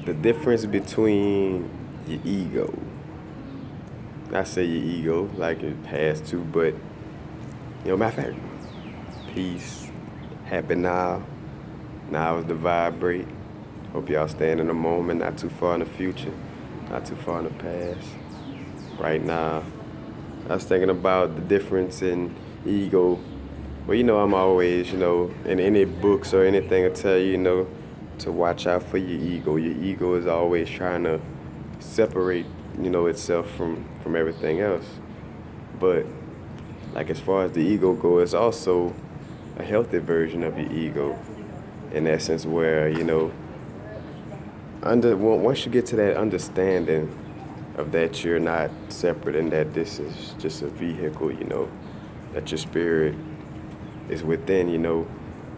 The difference between your ego. I say your ego like it has to, but matter of fact, peace, happy now. Now is the vibrate. Hope y'all staying in the moment, not too far in the future, not too far in the past. Right now, I was thinking about the difference in ego. Well, I'm always, in any books or anything I tell you, to watch out for your ego. Your ego is always trying to separate, itself from everything else. But like as far as the ego goes, it's also a healthy version of your ego, in essence, where once you get to that understanding of that you're not separate and that this is just a vehicle, that your spirit is within,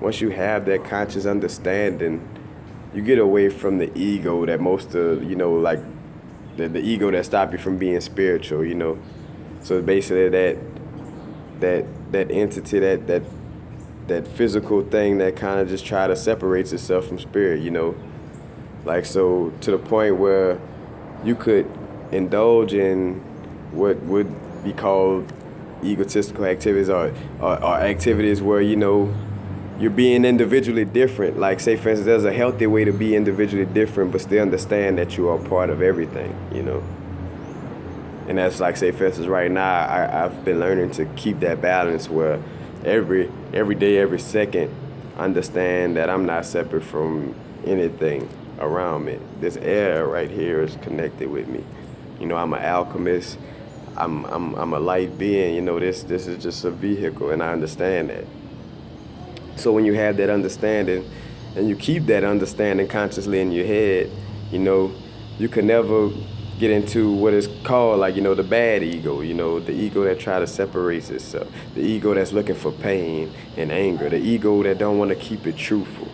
once you have that conscious understanding, you get away from the ego that most of, like the ego that stop you from being spiritual, So basically that entity, that physical thing that kind of just try to separates itself from spirit, Like, so to the point where you could indulge in what would be called egotistical activities or activities where, you're being individually different. Like, say, for instance, there's a healthy way to be individually different, but still understand that you are part of everything, And that's like, say, for instance, right now, I've been learning to keep that balance where every day, every second, understand that I'm not separate from anything around me. This air right here is connected with me. I'm an alchemist. I'm a light being. This is just a vehicle, and I understand that. So when you have that understanding, and you keep that understanding consciously in your head, you can never get into what is called, like, the bad ego, the ego that try to separate itself, the ego that's looking for pain and anger, the ego that don't want to keep it truthful.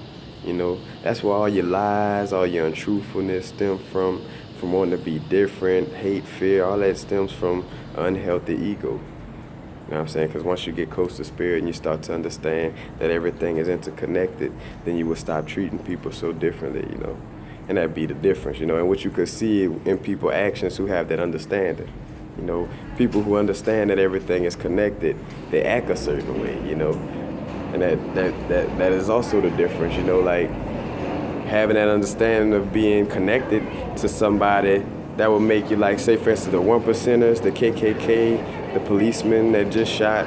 That's where all your lies, all your untruthfulness stem from wanting to be different, hate, fear, all that stems from unhealthy ego. You know what I'm saying? Because once you get close to spirit and you start to understand that everything is interconnected, then you will stop treating people so differently, And that'd be the difference, and what you could see in people's actions who have that understanding. People who understand that everything is connected, they act a certain way, And that is also the difference, like having that understanding of being connected to somebody that will make you, like, say, for instance, the 1%ers, the KKK, the policemen that just shot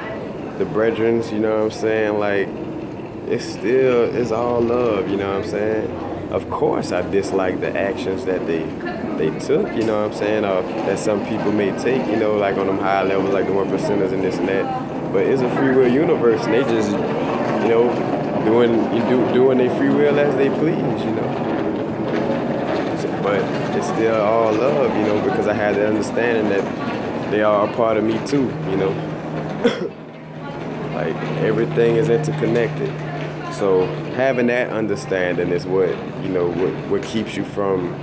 the brethrens, you know what I'm saying? Like, it's all love, you know what I'm saying? Of course, I dislike the actions that they took, you know what I'm saying, or that some people may take, like on them high levels, like the 1%ers and this and that. But it's a free will universe, and they just, doing their free will as they please, But it's still all love, because I had the understanding that they are a part of me too, Like, everything is interconnected. So having that understanding is what keeps you from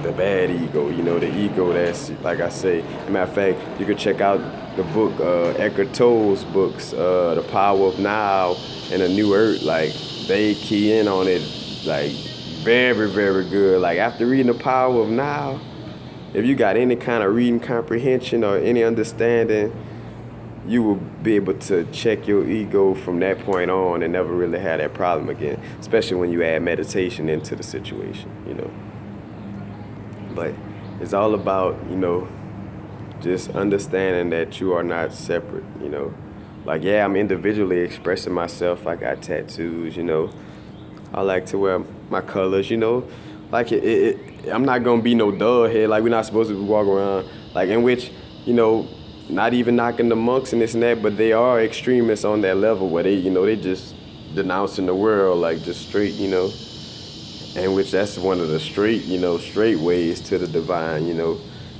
the bad ego, the ego that's, like I say. As a matter of fact, you could check out the book, Eckhart Tolle's books, The Power of Now and A New Earth. Like, they key in on it, like, very, very good. Like, after reading The Power of Now, if you got any kind of reading comprehension or any understanding, you will be able to check your ego from that point on and never really have that problem again, especially when you add meditation into the situation, But it's all about, just understanding that you are not separate, Like, yeah, I'm individually expressing myself. I got tattoos, I like to wear my colors, Like, I'm not going to be no dull head. Like, we're not supposed to walk around, like, in which, not even knocking the monks and this and that, but they are extremists on that level where they just denouncing the world, like, just straight, and which that's one of the straight ways to the divine,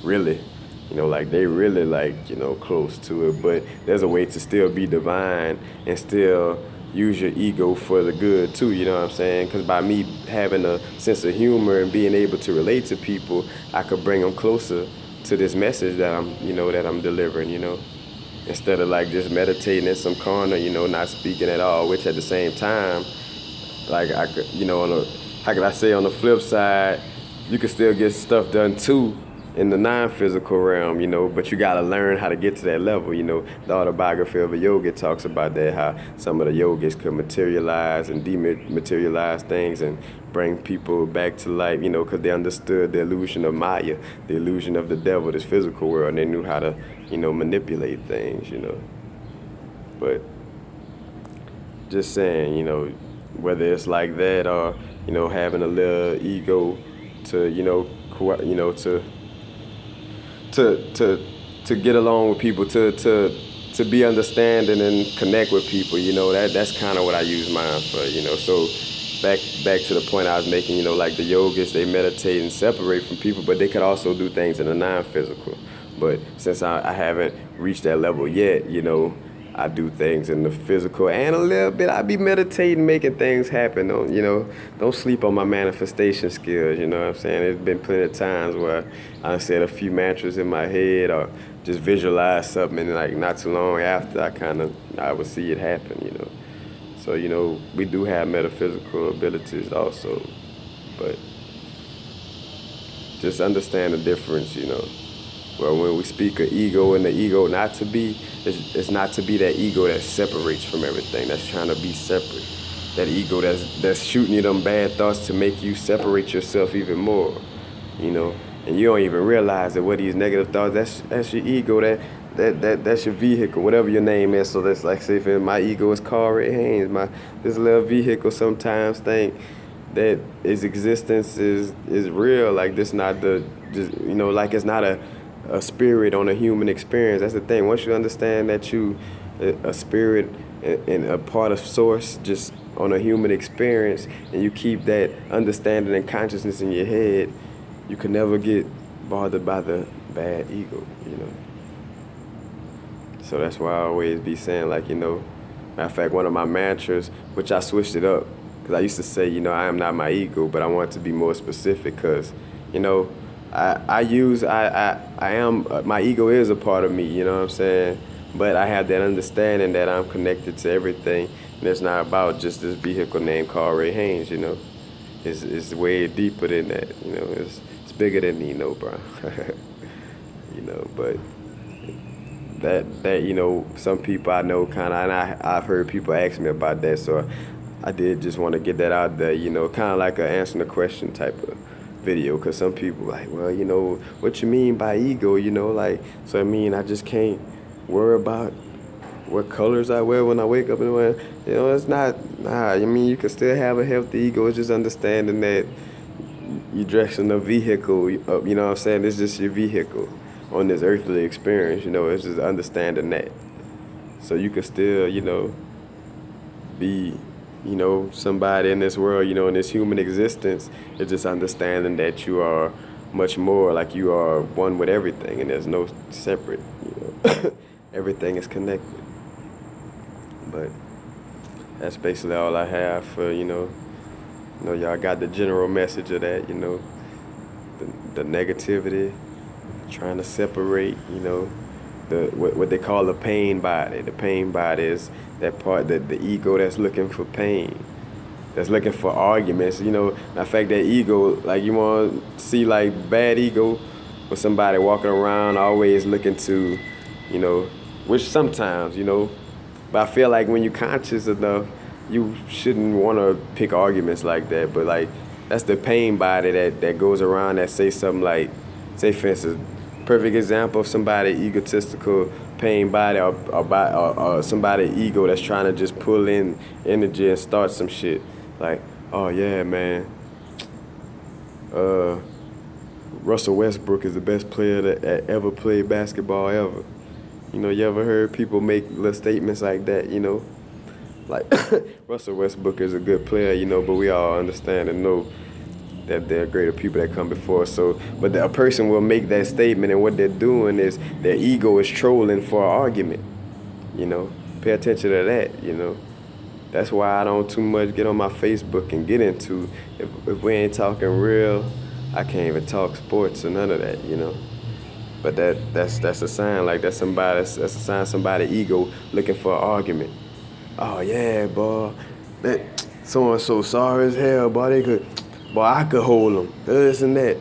really. Like, they really, like, close to it. But there's a way to still be divine and still use your ego for the good too, you know what I'm saying? Because by me having a sense of humor and being able to relate to people, I could bring them closer to this message that I'm delivering, Instead of, like, just meditating in some corner, not speaking at all, which at the same time, like, I could, on a how can I say, on the flip side, you can still get stuff done too in the non-physical realm, but you got to learn how to get to that level. The autobiography of a yogi talks about that, how some of the yogis could materialize and dematerialize things and bring people back to life, because they understood the illusion of Maya, the illusion of the devil, this physical world, and they knew how to, manipulate things, But just saying, whether it's like that or, having a little ego to, to get along with people, to be understanding and connect with people, that's kind of what I use mine for, So back to the point I was making, like the yogis, they meditate and separate from people, but they could also do things in the non-physical. But since I haven't reached that level yet, I do things in the physical and a little bit. I be meditating, making things happen. Don't sleep on my manifestation skills. You know what I'm saying? There's been plenty of times where I said a few mantras in my head or just visualize something, and like not too long after, I would see it happen. So we do have metaphysical abilities also, but just understand the difference. Well, when we speak of ego and the ego not to be, it's not to be that ego that separates from everything, that's trying to be separate. That ego that's shooting you them bad thoughts to make you separate yourself even more, And you don't even realize that what these negative thoughts, that's your ego, that's your vehicle, whatever your name is. So that's like, say, if my ego is Carl Ray Haynes, this little vehicle sometimes think that its existence is real, like this not like it's not a spirit on a human experience. That's the thing. Once you understand that you a spirit and a part of source just on a human experience, and you keep that understanding and consciousness in your head, you can never get bothered by the bad ego, So that's why I always be saying, like, matter of fact, one of my mantras, which I switched it up, because I used to say, I am not my ego, but I want to be more specific, because, I am, my ego is a part of me, you know what I'm saying? But I have that understanding that I'm connected to everything, and it's not about just this vehicle named Carl Ray Haynes, It's way deeper than that, It's bigger than Nino Brown, But that some people I know kind of, and I've heard people ask me about that, so I did just want to get that out there, kind of like a answering the question type of video, because some people like, well, what you mean by ego, like, so I mean I just can't worry about what colors I wear when I wake up in the morning. It's not, I mean, you can still have a healthy ego. It's just understanding that you're dressing a vehicle, you know what I'm saying? It's just your vehicle on this earthly experience, it's just understanding that. So you can still, be, somebody in this world, in this human existence. It's just understanding that you are much more, like you are one with everything, and there's no separate, Everything is connected. But that's basically all I have for, y'all got the general message of that, the negativity, trying to separate, what they call the pain body. The pain body is that part, the ego that's looking for pain, that's looking for arguments. Matter of fact, that ego, like you want to see like bad ego with somebody walking around always looking to, which sometimes, but I feel like when you're conscious enough, you shouldn't want to pick arguments like that. But like, that's the pain body that goes around that say something like, say for instance, perfect example of somebody egotistical pain body or somebody ego that's trying to just pull in energy and start some shit. Like, oh yeah, man, Russell Westbrook is the best player that ever played basketball ever. You ever heard people make little statements like that, Like, Russell Westbrook is a good player, but we all understand and know that there are greater people that come before us. So, but a person will make that statement, and what they're doing is their ego is trolling for an argument, Pay attention to that, That's why I don't too much get on my Facebook and get into, if we ain't talking real, I can't even talk sports or none of that, But that's a sign, like that's a sign somebody ego looking for an argument. Oh yeah, boy, that so-and-so sorry as hell, boy, Boy, I could hold them. This and that.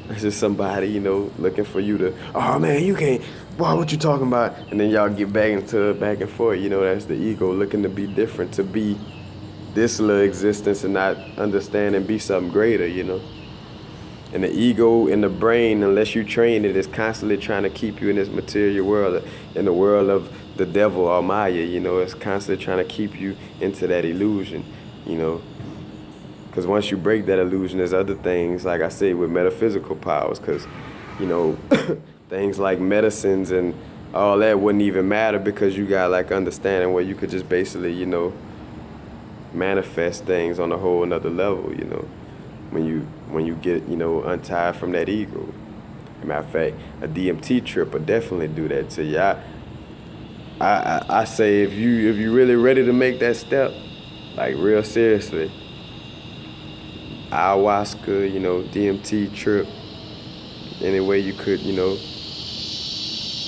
It's just somebody, looking for you to, oh man, you can't, boy, what you talking about? And then y'all get back and forth. That's the ego looking to be different, to be this little existence and not understand and be something greater. And the ego in the brain, unless you train it, is constantly trying to keep you in this material world, in the world of the devil or Maya. It's constantly trying to keep you into that illusion. Because once you break that illusion, there's other things, like I say, with metaphysical powers. Because, things like medicines and all that wouldn't even matter because you got like understanding where you could just basically, manifest things on a whole another level. When you get, untied from that ego. As a matter of fact, a DMT trip will definitely do that to you. I say if you really ready to make that step, like real seriously, ayahuasca, DMT trip, any way you could,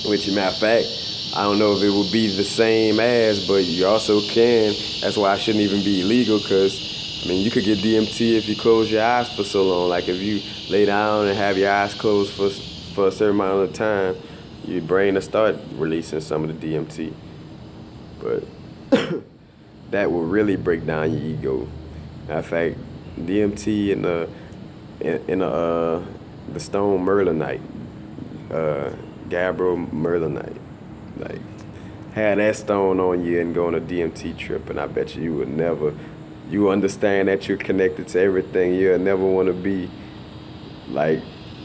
which, matter of fact, I don't know if it would be the same as, but you also can. That's why it shouldn't even be illegal, because, you could get DMT if you close your eyes for so long. Like if you lay down and have your eyes closed for a certain amount of time, your brain will start releasing some of the DMT. But that will really break down your ego. Matter of fact, DMT in the stone merlinite, gabbro merlinite, like have that stone on you and go on a DMT trip, and I bet you would never, you understand that you're connected to everything. You'll never want to be like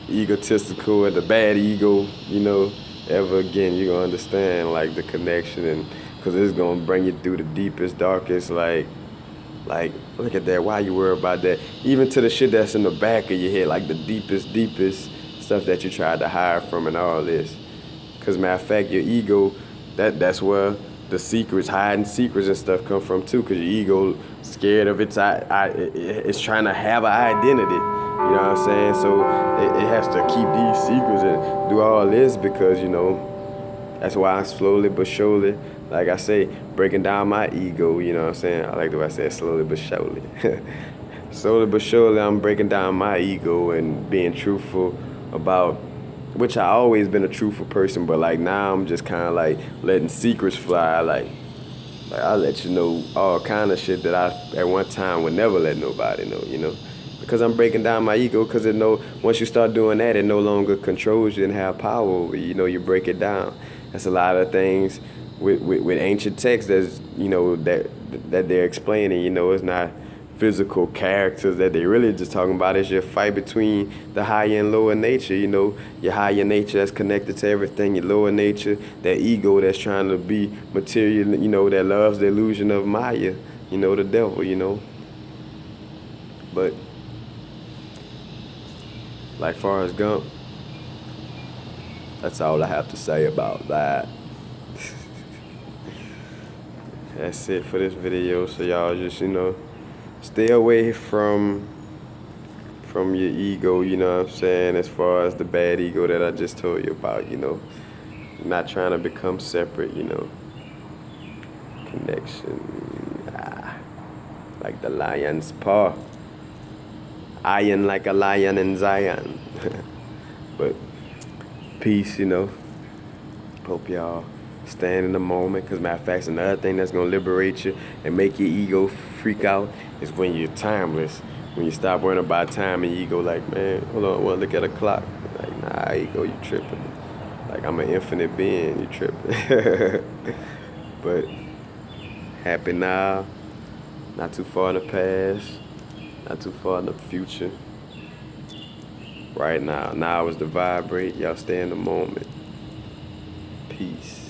egotistical or the bad ego, ever again. You're gonna understand like the connection, and because it's gonna bring you through the deepest, darkest, like look at that. Why you worry about that? Even to the shit that's in the back of your head, like the deepest stuff that you tried to hide from and all this. Because matter of fact, your ego, that's where the secrets, hiding secrets and stuff come from too. Because your ego scared of it's trying to have an identity. You know what I'm saying? So it has to keep these secrets and do all this because, that's why I'm slowly but surely, like I say, breaking down my ego, you know what I'm saying? I like the way I said slowly but surely. Slowly but surely, I'm breaking down my ego and being truthful about, which I always been a truthful person, but like now I'm just kind of like letting secrets fly. Like I let you know all kind of shit that I at one time would never let nobody know, because I'm breaking down my ego. Because once you start doing that, it no longer controls you and have power over you. You break it down. That's a lot of things with ancient texts that's, that they're explaining. It's not physical characters that they really just talking about. It's your fight between the higher and lower nature. Your higher nature that's connected to everything, your lower nature, that ego that's trying to be material, that loves the illusion of Maya, the devil, But like Forrest Gump, that's all I have to say about that. That's it for this video. So y'all just, stay away from your ego, you know what I'm saying, as far as the bad ego that I just told you about, not trying to become separate, connection, like the lion's paw, iron like a lion in Zion. But peace, hope y'all stand in the moment, because matter of fact, another thing that's going to liberate you and make your ego freak out is when you're timeless. When you stop worrying about time and your ego like, man, hold on, I want to look at a clock. Like, nah, ego, you tripping. Like, I'm an infinite being, you tripping. But happy now, not too far in the past, not too far in the future. Right now is the vibrate. Y'all stay in the moment. Peace.